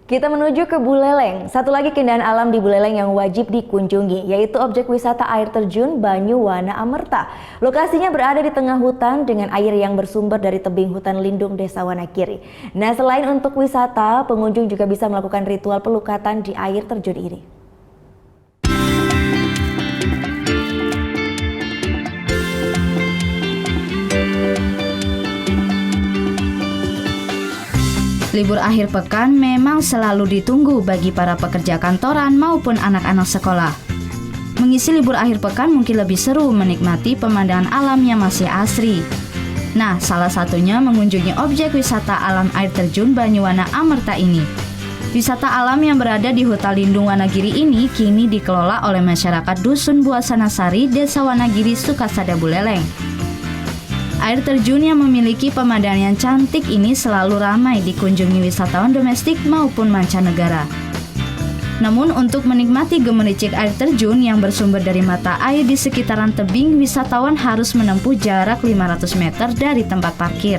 Kita menuju ke Buleleng. Satu lagi keindahan alam di Buleleng yang wajib dikunjungi, yaitu objek wisata air terjun Banyuwana Amerta. Lokasinya berada di tengah hutan dengan air yang bersumber dari tebing hutan lindung Desa Wanakiri. Nah, selain untuk wisata, pengunjung juga bisa melakukan ritual pelukatan di air terjun ini. Libur akhir pekan memang selalu ditunggu bagi para pekerja kantoran maupun anak-anak sekolah. Mengisi libur akhir pekan mungkin lebih seru menikmati pemandangan alam yang masih asri. Nah, salah satunya mengunjungi objek wisata alam air terjun Banyuwana Amerta ini. Wisata alam yang berada di Hutan Lindung Wanagiri ini kini dikelola oleh masyarakat Dusun Buasanasari, Desa Wanagiri, Sukasada, Buleleng. Air terjun yang memiliki pemandangan yang cantik ini selalu ramai dikunjungi wisatawan domestik maupun mancanegara. Namun untuk menikmati gemericik air terjun yang bersumber dari mata air di sekitaran tebing, wisatawan harus menempuh jarak 500 meter dari tempat parkir.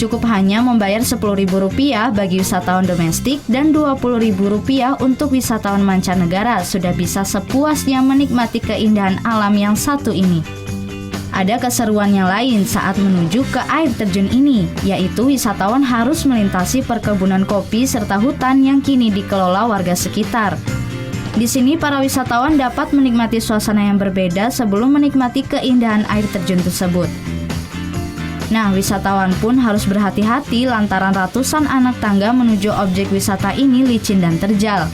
Cukup hanya membayar Rp10.000 bagi wisatawan domestik dan Rp20.000 untuk wisatawan mancanegara sudah bisa sepuasnya menikmati keindahan alam yang satu ini. Ada keseruan yang lain saat menuju ke air terjun ini, yaitu wisatawan harus melintasi perkebunan kopi serta hutan yang kini dikelola warga sekitar. Di sini para wisatawan dapat menikmati suasana yang berbeda sebelum menikmati keindahan air terjun tersebut. Nah, wisatawan pun harus berhati-hati lantaran ratusan anak tangga menuju objek wisata ini licin dan terjal.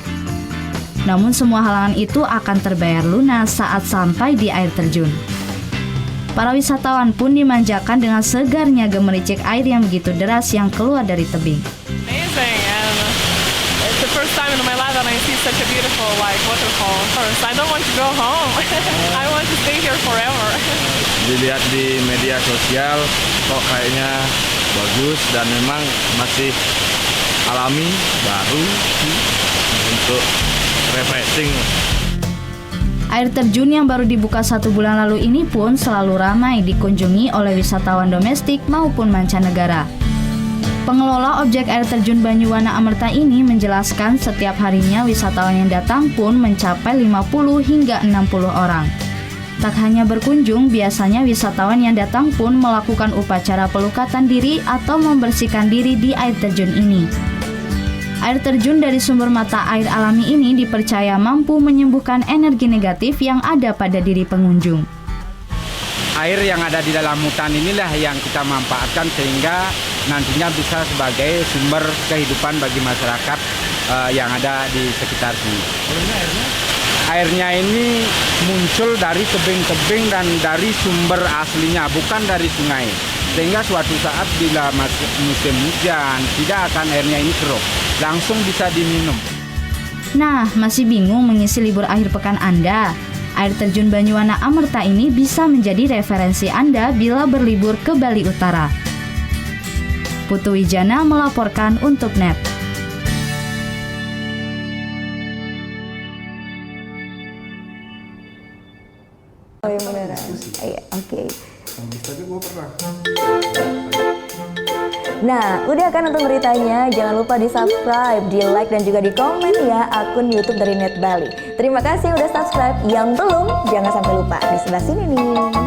Namun semua halangan itu akan terbayar lunas saat sampai di air terjun. Para wisatawan pun dimanjakan dengan segarnya gemericik air yang begitu deras yang keluar dari tebing. Amazing, and it's the first time in my life that I see such a beautiful waterfall. First, I don't want to go home. I want to stay here forever. Dilihat di media sosial kok kayaknya bagus dan memang masih alami, baru untuk refreshing. Air terjun yang baru dibuka 1 bulan lalu ini pun selalu ramai dikunjungi oleh wisatawan domestik maupun mancanegara. Pengelola objek air terjun Banyuwana Amerta ini menjelaskan setiap harinya wisatawan yang datang pun mencapai 50 hingga 60 orang. Tak hanya berkunjung, biasanya wisatawan yang datang pun melakukan upacara pelukatan diri atau membersihkan diri di air terjun ini. Air terjun dari sumber mata air alami ini dipercaya mampu menyembuhkan energi negatif yang ada pada diri pengunjung. Air yang ada di dalam hutan inilah yang kita manfaatkan sehingga nantinya bisa sebagai sumber kehidupan bagi masyarakat yang ada di sekitar sini. Airnya ini muncul dari tebing-tebing dan dari sumber aslinya, bukan dari sungai. Sehingga suatu saat bila musim hujan, tidak akan airnya ini keruh, langsung bisa diminum. Nah, masih bingung mengisi libur akhir pekan Anda? Air terjun Banyuwana Amerta ini bisa menjadi referensi Anda bila berlibur ke Bali Utara. Putu Wijana melaporkan untuk NET. Oh iya beneran. Iya, oke. Nah, udah kan nonton beritanya? Jangan lupa di subscribe, di like, dan juga di komen ya akun YouTube dari Net Bali. Terima kasih udah subscribe. Yang belum, jangan sampai lupa di sebelah sini nih.